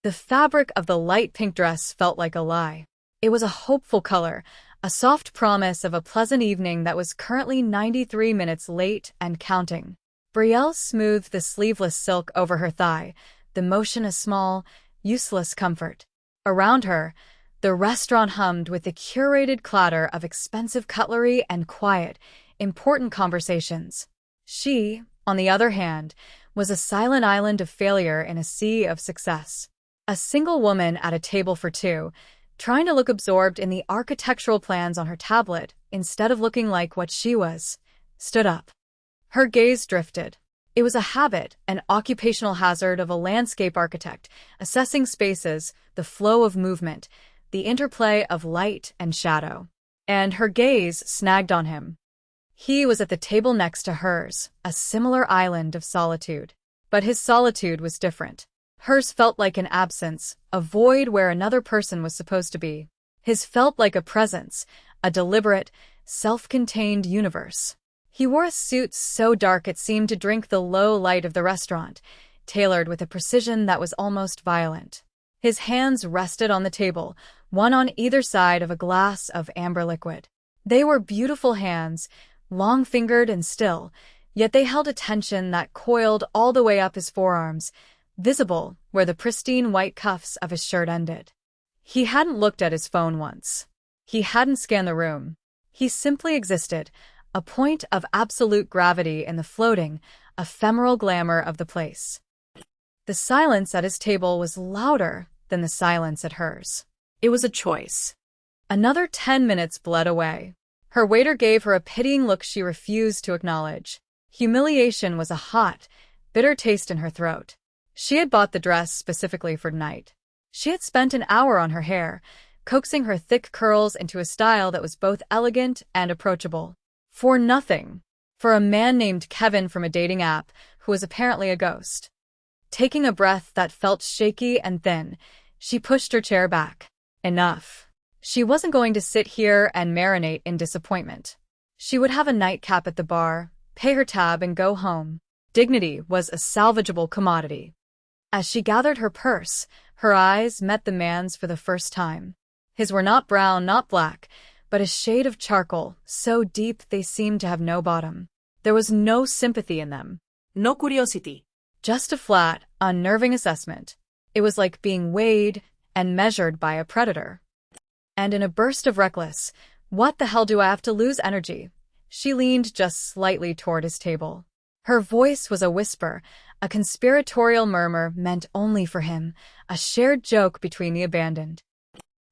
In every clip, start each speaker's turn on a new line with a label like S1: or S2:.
S1: The fabric of the light pink dress felt like a lie. It was a hopeful color, a soft promise of a pleasant evening that was currently 93 minutes late and counting. Brielle smoothed the sleeveless silk over her thigh, the motion a small, useless comfort. Around her, the restaurant hummed with the curated clatter of expensive cutlery and quiet, important conversations. She, on the other hand, was a silent island of failure in a sea of success. A single woman at a table for two, trying to look absorbed in the architectural plans on her tablet instead of looking like what she was, stood up. Her gaze drifted. It was a habit, an occupational hazard of a landscape architect, assessing spaces, the flow of movement, the interplay of light and shadow. And her gaze snagged on him. He was at the table next to hers, a similar island of solitude. But his solitude was different. Hers felt like an absence, a void where another person was supposed to be. His felt like a presence, a deliberate, self-contained universe. He wore a suit so dark it seemed to drink the low light of the restaurant, tailored with a precision that was almost violent. His hands rested on the table, one on either side of a glass of amber liquid. They were beautiful hands, long-fingered and still, yet they held a tension that coiled all the way up his forearms, visible where the pristine white cuffs of his shirt ended. He hadn't looked at his phone once. He hadn't scanned the room. He simply existed, a point of absolute gravity in the floating, ephemeral glamour of the place. The silence at his table was louder than the silence at hers. It was a choice. Another 10 minutes bled away. Her waiter gave her a pitying look she refused to acknowledge. Humiliation was a hot, bitter taste in her throat. She had bought the dress specifically for tonight. She had spent an hour on her hair, coaxing her thick curls into a style that was both elegant and approachable. For nothing. For a man named Kevin from a dating app who was apparently a ghost. Taking a breath that felt shaky and thin, she pushed her chair back. Enough. She wasn't going to sit here and marinate in disappointment. She would have a nightcap at the bar, pay her tab and go home. Dignity was a salvageable commodity. As she gathered her purse, her eyes met the man's for the first time. His were not brown, not black, but a shade of charcoal, so deep they seemed to have no bottom. There was no sympathy in them.
S2: No curiosity.
S1: Just a flat, unnerving assessment. It was like being weighed and measured by a predator. And in a burst of reckless, "What the hell do I have to lose?" energy, she leaned just slightly toward his table. Her voice was a whisper, a conspiratorial murmur meant only for him, a shared joke between the abandoned.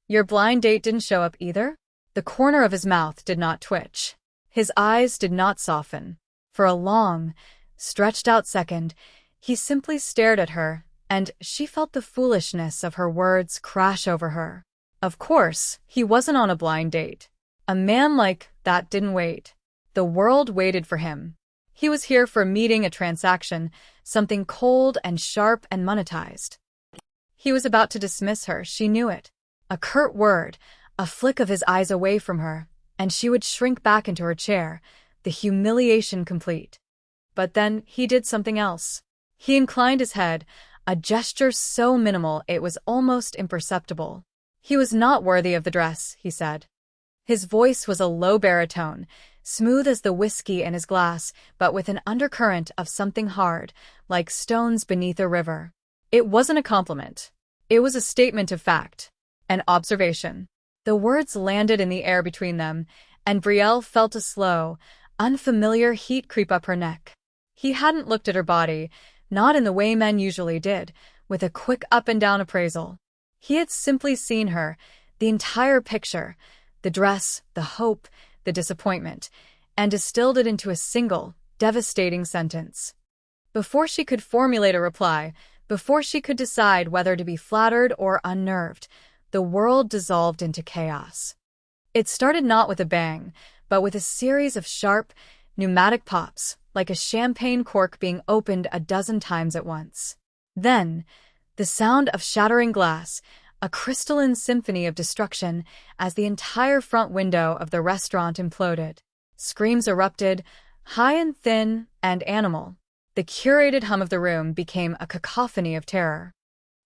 S1: "Your blind date didn't show up either?" The corner of his mouth did not twitch. His eyes did not soften. For a long, stretched-out second, he simply stared at her, and she felt the foolishness of her words crash over her. Of course, he wasn't on a blind date. A man like that didn't wait. The world waited for him. He was here for a meeting, a transaction, something cold and sharp and monetized. He was about to dismiss her, she knew it. A curt word, a flick of his eyes away from her, and she would shrink back into her chair, the humiliation complete. But then he did something else. He inclined his head, a gesture so minimal it was almost imperceptible. He was not worthy of the dress, he said. His voice was a low baritone, smooth as the whiskey in his glass, but with an undercurrent of something hard, like stones beneath a river. It wasn't a compliment. It was a statement of fact, an observation. The words landed in the air between them, and Brielle felt a slow, unfamiliar heat creep up her neck. He hadn't looked at her body, not in the way men usually did, with a quick up-and-down appraisal. He had simply seen her, the entire picture, the dress, the hope, the disappointment, and distilled it into a single, devastating sentence. Before she could formulate a reply, before she could decide whether to be flattered or unnerved, the world dissolved into chaos. It started not with a bang, but with a series of sharp, pneumatic pops, like a champagne cork being opened a dozen times at once. Then, the sound of shattering glass, a crystalline symphony of destruction as the entire front window of the restaurant imploded. Screams erupted, high and thin and animal. The curated hum of the room became a cacophony of terror.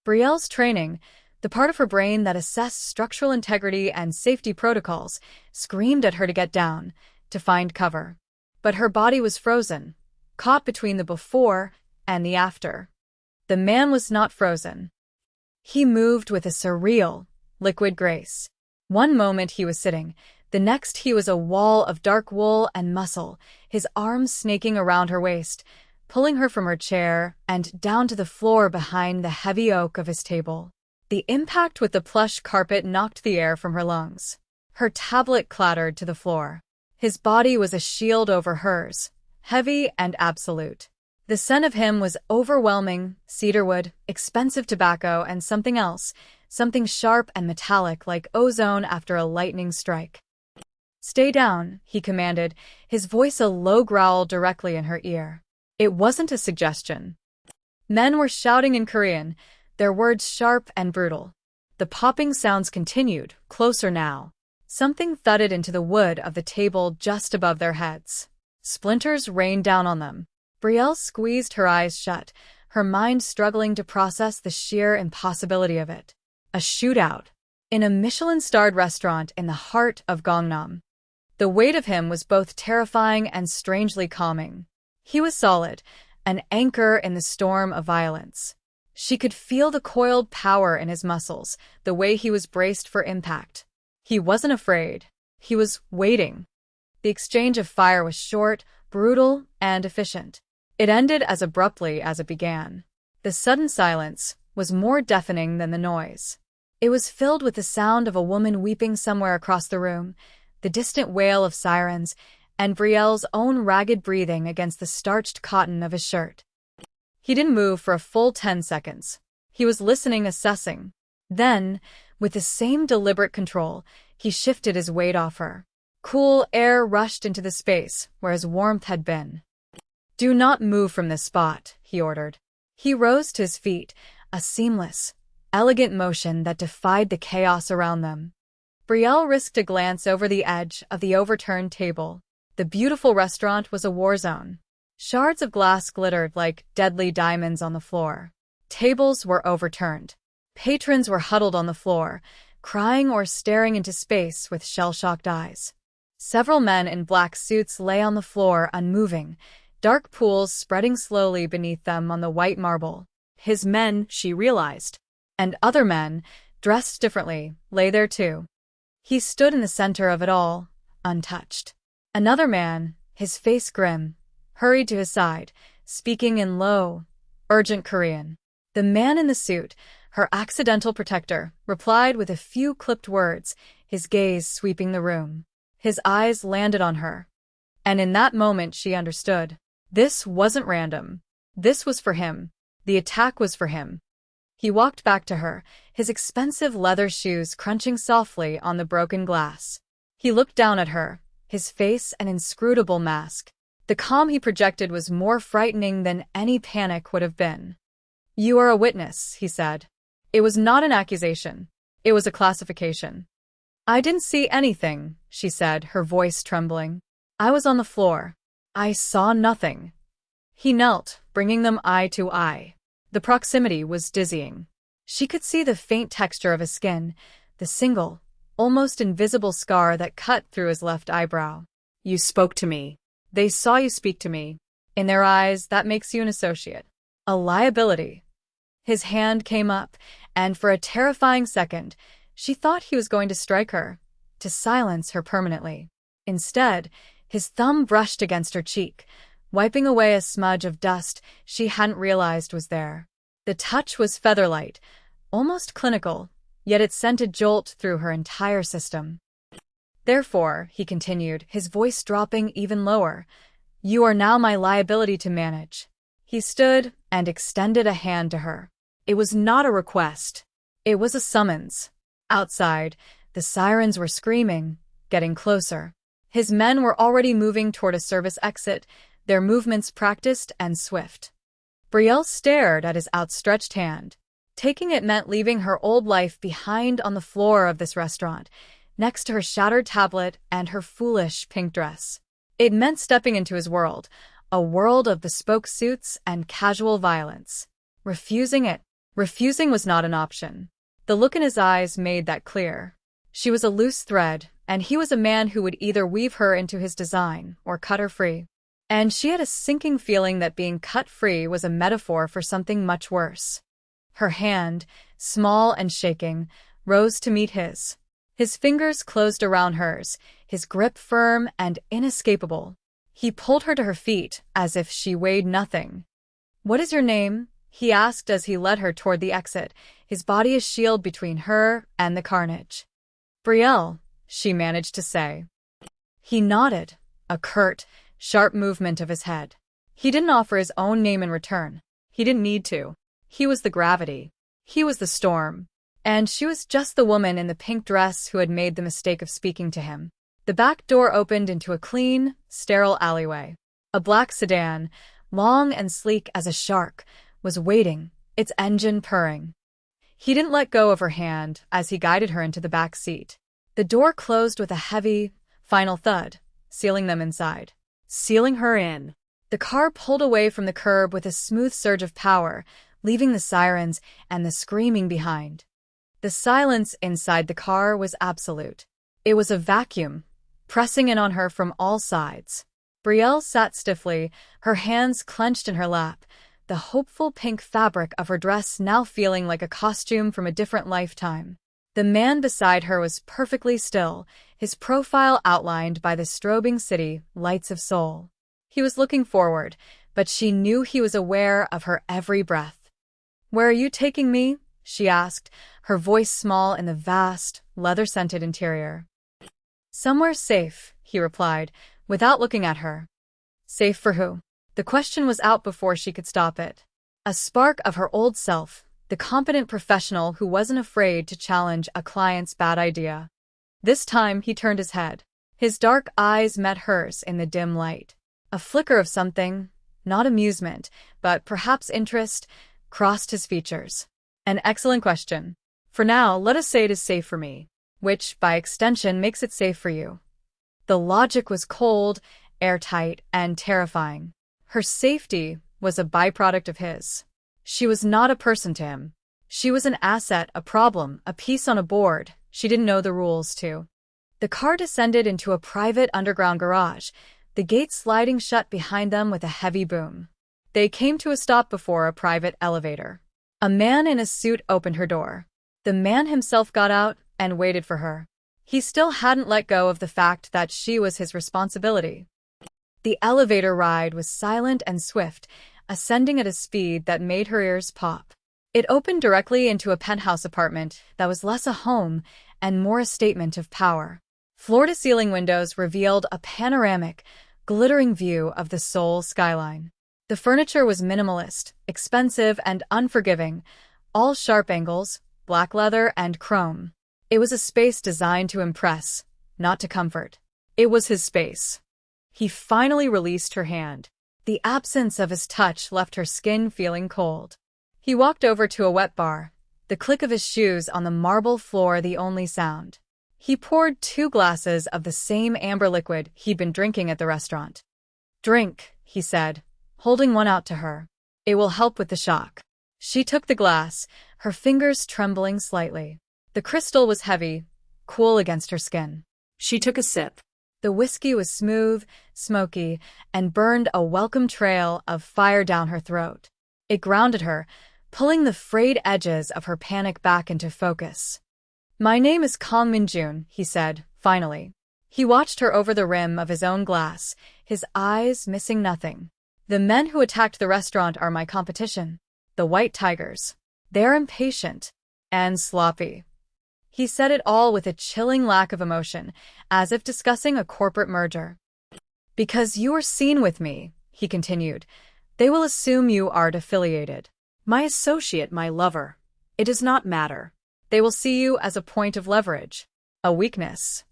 S1: Brielle's training, the part of her brain that assessed structural integrity and safety protocols, screamed at her to get down, to find cover. But her body was frozen, caught between the before and the after. The man was not frozen. He moved with a surreal, liquid grace. One moment he was sitting, the next he was a wall of dark wool and muscle, his arms snaking around her waist, pulling her from her chair and down to the floor behind the heavy oak of his table. The impact with the plush carpet knocked the air from her lungs. Her tablet clattered to the floor. His body was a shield over hers, heavy and absolute. The scent of him was overwhelming: cedarwood, expensive tobacco, and something else, something sharp and metallic like ozone after a lightning strike. "Stay down," he commanded, his voice a low growl directly in her ear. It wasn't a suggestion. Men were shouting in Korean, their words sharp and brutal. The popping sounds continued, closer now. Something thudded into the wood of the table just above their heads. Splinters rained down on them. Brielle squeezed her eyes shut, her mind struggling to process the sheer impossibility of it. A shootout. In a Michelin-starred restaurant in the heart of Gangnam. The weight of him was both terrifying and strangely calming. He was solid, an anchor in the storm of violence. She could feel the coiled power in his muscles, the way he was braced for impact. He wasn't afraid. He was waiting. The exchange of fire was short, brutal, and efficient. It ended as abruptly as it began. The sudden silence was more deafening than the noise. It was filled with the sound of a woman weeping somewhere across the room, the distant wail of sirens, and Brielle's own ragged breathing against the starched cotton of his shirt. He didn't move for a full 10 seconds. He was listening, assessing. Then, with the same deliberate control, he shifted his weight off her. Cool air rushed into the space where his warmth had been. "Do not move from this spot," he ordered. He rose to his feet, a seamless, elegant motion that defied the chaos around them. Brielle risked a glance over the edge of the overturned table. The beautiful restaurant was a war zone. Shards of glass glittered like deadly diamonds on the floor. Tables were overturned. Patrons were huddled on the floor, crying or staring into space with shell-shocked eyes. Several men in black suits lay on the floor, unmoving, dark pools spreading slowly beneath them on the white marble. His men, she realized, and other men, dressed differently, lay there too. He stood in the center of it all, untouched. Another man, his face grim, hurried to his side, speaking in low, urgent Korean. The man in the suit, her accidental protector, replied with a few clipped words, his gaze sweeping the room. His eyes landed on her. And in that moment she understood. This wasn't random. This was for him. The attack was for him. He walked back to her, his expensive leather shoes crunching softly on the broken glass. He looked down at her, his face an inscrutable mask. The calm he projected was more frightening than any panic would have been. "You are a witness," he said. It was not an accusation. It was a classification. "I didn't see anything," she said, her voice trembling. "I was on the floor. I saw nothing." He knelt, bringing them eye to eye. The proximity was dizzying. She could see the faint texture of his skin, the single, almost invisible scar that cut through his left eyebrow. "You spoke to me. They saw you speak to me. In their eyes, that makes you an associate. A liability." His hand came up, and for a terrifying second, she thought he was going to strike her, to silence her permanently. Instead, his thumb brushed against her cheek, wiping away a smudge of dust she hadn't realized was there. The touch was featherlight, almost clinical, yet it sent a jolt through her entire system. "Therefore," he continued, his voice dropping even lower, "you are now my liability to manage." He stood and extended a hand to her. It was not a request. It was a summons. Outside, the sirens were screaming, getting closer. His men were already moving toward a service exit, their movements practiced and swift. Brielle stared at his outstretched hand. Taking it meant leaving her old life behind on the floor of this restaurant, next to her shattered tablet and her foolish pink dress. It meant stepping into his world, a world of bespoke suits and casual violence. Refusing it Refusing was not an option. The look in his eyes made that clear. She was a loose thread, and he was a man who would either weave her into his design or cut her free. And she had a sinking feeling that being cut free was a metaphor for something much worse. Her hand, small and shaking, rose to meet his. His fingers closed around hers, his grip firm and inescapable. He pulled her to her feet as if she weighed nothing. "What is your name?" he asked as he led her toward the exit, his body a shield between her and the carnage. "Brielle," she managed to say. He nodded, a curt, sharp movement of his head. He didn't offer his own name in return. He didn't need to. He was the gravity. He was the storm. And she was just the woman in the pink dress who had made the mistake of speaking to him. The back door opened into a clean, sterile alleyway. A black sedan, long and sleek as a shark, was waiting, its engine purring. He didn't let go of her hand as he guided her into the back seat. The door closed with a heavy, final thud, sealing them inside. Sealing her in. The car pulled away from the curb with a smooth surge of power, leaving the sirens and the screaming behind. The silence inside the car was absolute. It was a vacuum, pressing in on her from all sides. Brielle sat stiffly, her hands clenched in her lap, the hopeful pink fabric of her dress now feeling like a costume from a different lifetime. The man beside her was perfectly still, his profile outlined by the strobing city lights of Seoul. He was looking forward, but she knew he was aware of her every breath. "Where are you taking me?" she asked, her voice small in the vast, leather-scented interior. "Somewhere safe," he replied, without looking at her. Safe for who? The question was out before she could stop it. A spark of her old self, the competent professional who wasn't afraid to challenge a client's bad idea. This time he turned his head. His dark eyes met hers in the dim light. A flicker of something, not amusement, but perhaps interest, crossed his features. "An excellent question. For now, let us say it is safe for me, which, by extension, makes it safe for you." The logic was cold, airtight, and terrifying. Her safety was a byproduct of his. She was not a person to him. She was an asset, a problem, a piece on a board she didn't know the rules to. The car descended into a private underground garage, the gate sliding shut behind them with a heavy boom. They came to a stop before a private elevator. A man in a suit opened her door. The man himself got out and waited for her. He still hadn't let go of the fact that she was his responsibility. The elevator ride was silent and swift, ascending at a speed that made her ears pop. It opened directly into a penthouse apartment that was less a home and more a statement of power. Floor-to-ceiling windows revealed a panoramic, glittering view of the Seoul skyline. The furniture was minimalist, expensive, and unforgiving, all sharp angles, black leather, and chrome. It was a space designed to impress, not to comfort. It was his space. He finally released her hand. The absence of his touch left her skin feeling cold. He walked over to a wet bar, the click of his shoes on the marble floor the only sound. He poured 2 glasses of the same amber liquid he'd been drinking at the restaurant. "Drink," he said, holding one out to her. "It will help with the shock." She took the glass, her fingers trembling slightly. The crystal was heavy, cool against her skin. She took a sip. The whiskey was smooth, smoky, and burned a welcome trail of fire down her throat. It grounded her, pulling the frayed edges of her panic back into focus. "My name is Kang Min-jun," he said, finally. He watched her over the rim of his own glass, his eyes missing nothing. "The men who attacked the restaurant are my competition. The white tigers. They're impatient. And sloppy." He said it all with a chilling lack of emotion, as if discussing a corporate merger. "Because you are seen with me," he continued, "they will assume you aren't affiliated. My associate, my lover. It does not matter. They will see you as a point of leverage, a weakness."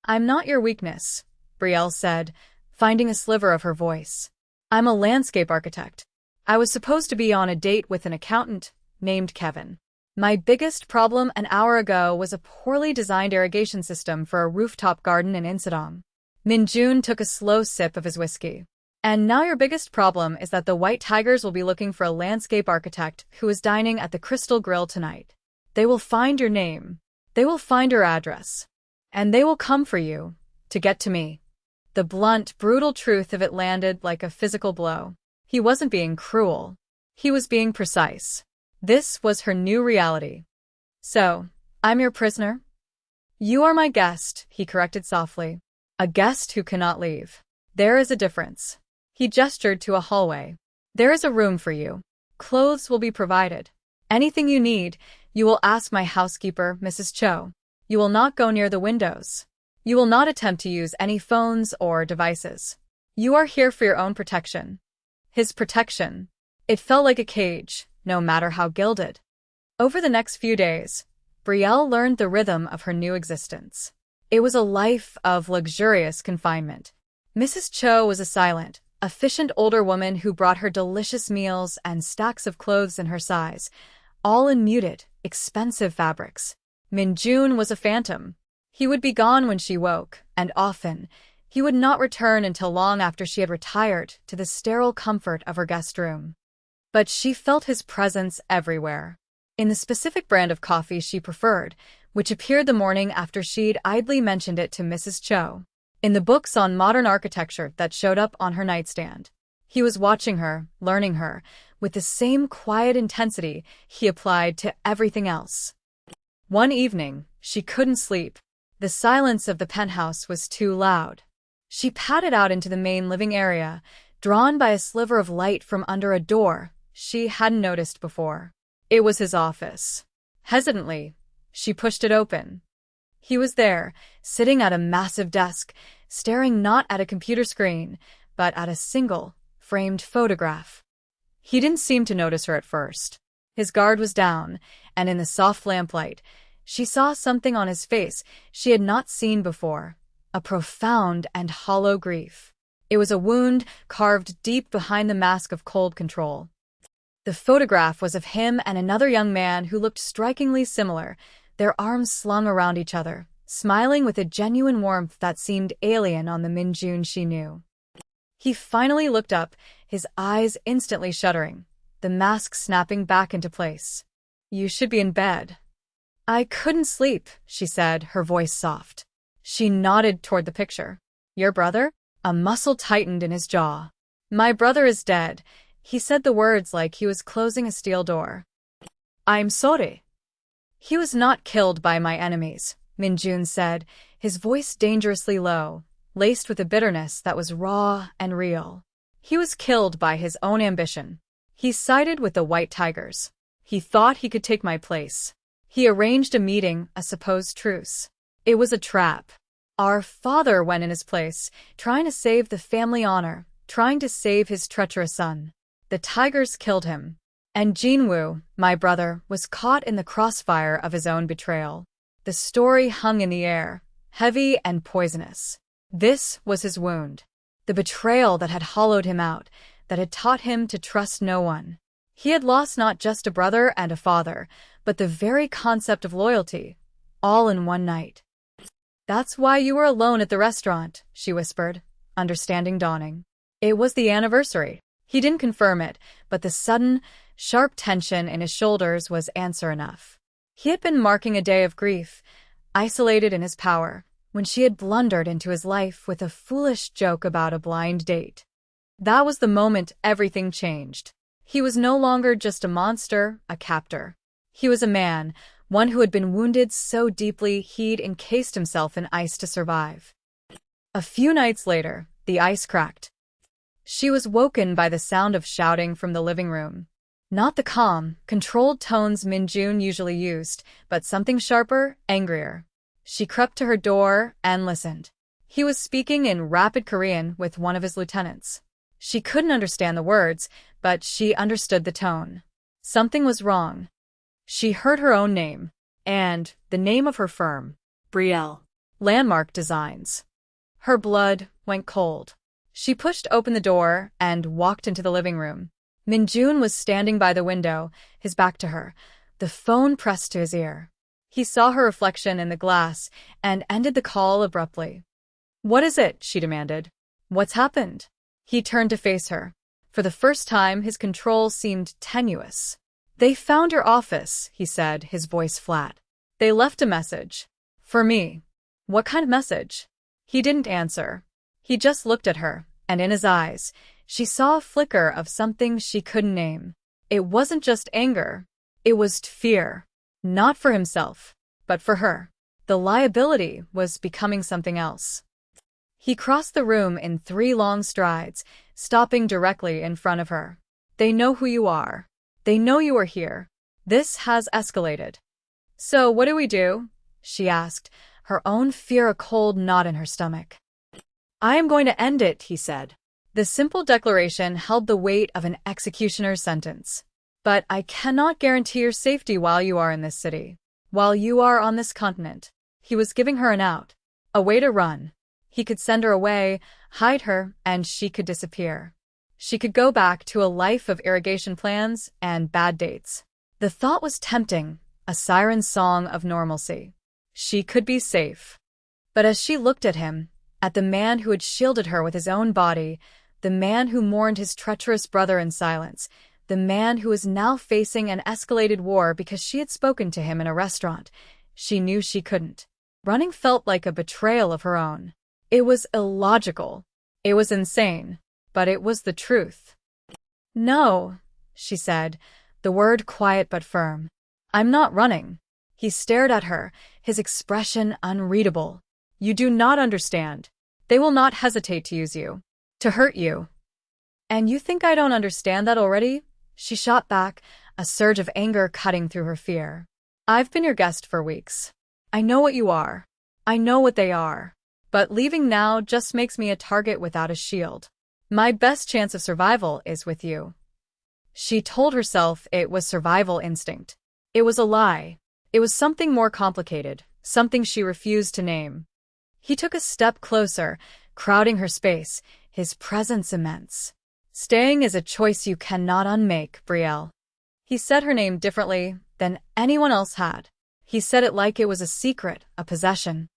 S1: "I'm not your weakness," Brielle said, finding a sliver of her voice. "I'm a landscape architect. I was supposed to be on a date with an accountant named Kevin. My biggest problem an hour ago was a poorly designed irrigation system for a rooftop garden in Insadong." Min-jun took a slow sip of his whiskey. And now your biggest problem is that the White Tigers will be looking for a landscape architect who is dining at the Crystal Grill tonight. They will find your name. They will find your address. And they will come for you, to get to me. The blunt, brutal truth of it landed like a physical blow. He wasn't being cruel. He was being precise. This was her new reality. So, I'm your prisoner? You are my guest, he corrected softly. A guest who cannot leave. There is a difference. He gestured to a hallway. There is a room for you. Clothes will be provided. Anything you need, you will ask my housekeeper, Mrs. Cho. You will not go near the windows. You will not attempt to use any phones or devices. You are here for your own protection. His protection. It felt like a cage, no matter how gilded. Over the next few days, Brielle learned the rhythm of her new existence. It was a life of luxurious confinement. Mrs. Cho was a silent, efficient older woman who brought her delicious meals and stacks of clothes in her size, all in muted, expensive fabrics. Min-jun was a phantom. He would be gone when she woke, and often, he would not return until long after she had retired to the sterile comfort of her guest room. But she felt his presence everywhere. In the specific brand of coffee she preferred, which appeared the morning after she'd idly mentioned it to Mrs. Cho. In the books on modern architecture that showed up on her nightstand. He was watching her, learning her, with the same quiet intensity he applied to everything else. One evening, she couldn't sleep. The silence of the penthouse was too loud. She padded out into the main living area, drawn by a sliver of light from under a door she hadn't noticed before. It was his office. Hesitantly, she pushed it open. He was there, sitting at a massive desk, staring not at a computer screen, but at a single, framed photograph. He didn't seem to notice her at first. His guard was down, and in the soft lamplight, she saw something on his face she had not seen before, a profound and hollow grief. It was a wound carved deep behind the mask of cold control. The photograph was of him and another young man who looked strikingly similar, their arms slung around each other, smiling with a genuine warmth that seemed alien on the Min-jun she knew. He finally looked up, his eyes instantly shuddering, the mask snapping back into place. You should be in bed. I couldn't sleep, she said, her voice soft. She nodded toward the picture. Your brother? A muscle tightened in his jaw. My brother is dead. He said the words like he was closing a steel door. I'm sorry. He was not killed by my enemies, Min-jun said, his voice dangerously low, laced with a bitterness that was raw and real. He was killed by his own ambition. He sided with the White Tigers. He thought he could take my place. He arranged a meeting, a supposed truce. It was a trap. Our father went in his place, trying to save the family honor, trying to save his treacherous son. The Tigers killed him. And Jinwoo, my brother, was caught in the crossfire of his own betrayal. The story hung in the air, heavy and poisonous. This was his wound. The betrayal that had hollowed him out, that had taught him to trust no one. He had lost not just a brother and a father, but the very concept of loyalty, all in one night. That's why you were alone at the restaurant, she whispered, understanding dawning. It was the anniversary. He didn't confirm it, but the sudden, sharp tension in his shoulders was answer enough. He had been marking a day of grief, isolated in his power, when she had blundered into his life with a foolish joke about a blind date. That was the moment everything changed. He was no longer just a monster, a captor. He was a man, one who had been wounded so deeply he'd encased himself in ice to survive. A few nights later, the ice cracked. She was woken by the sound of shouting from the living room. Not the calm, controlled tones Min-jun usually used, but something sharper, angrier. She crept to her door and listened. He was speaking in rapid Korean with one of his lieutenants. She couldn't understand the words, but she understood the tone. Something was wrong. She heard her own name, and the name of her firm, Brielle. Landmark Designs. Her blood went cold. She pushed open the door and walked into the living room. Min-jun was standing by the window, his back to her, the phone pressed to his ear. He saw her reflection in the glass and ended the call abruptly. What is it? She demanded. What's happened? He turned to face her. For the first time, his control seemed tenuous. "They found your office," he said, his voice flat. "They left a message. For me." "What kind of message?" He didn't answer. He just looked at her, and in his eyes, she saw a flicker of something she couldn't name. It wasn't just anger. It was fear. Not for himself, but for her. The liability was becoming something else. He crossed the room in 3 long strides, stopping directly in front of her. "They know who you are. They know you are here. This has escalated." "So what do we do?" she asked, her own fear a cold knot in her stomach. "I am going to end it," he said. The simple declaration held the weight of an executioner's sentence. "But I cannot guarantee your safety while you are in this city. While you are on this continent." He was giving her an out. A way to run. He could send her away, hide her, and she could disappear. She could go back to a life of irrigation plans and bad dates. The thought was tempting, a siren song of normalcy. She could be safe. But as she looked at him, at the man who had shielded her with his own body, the man who mourned his treacherous brother in silence, the man who was now facing an escalated war because she had spoken to him in a restaurant, she knew she couldn't. Running felt like a betrayal of her own. It was illogical. It was insane. But it was the truth. "No," she said, the word quiet but firm. "I'm not running." He stared at her, his expression unreadable. "You do not understand. They will not hesitate to use you. To hurt you." "And you think I don't understand that already?" She shot back, a surge of anger cutting through her fear. "I've been your guest for weeks. I know what you are. I know what they are. But leaving now just makes me a target without a shield. My best chance of survival is with you." She told herself it was survival instinct. It was a lie. It was something more complicated, something she refused to name. He took a step closer, crowding her space, his presence immense. "Staying is a choice you cannot unmake, Brielle." He said her name differently than anyone else had. He said it like it was a secret, a possession.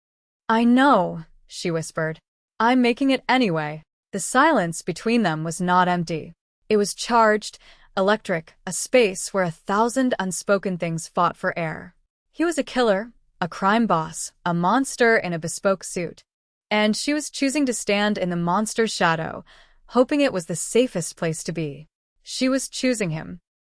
S1: "I know," she whispered. "I'm making it anyway." The silence between them was not empty. It was charged, electric, a space where 1,000 unspoken things fought for air. He was a killer, a crime boss, a monster in a bespoke suit. And she was choosing to stand in the monster's shadow, hoping it was the safest place to be. She was choosing him.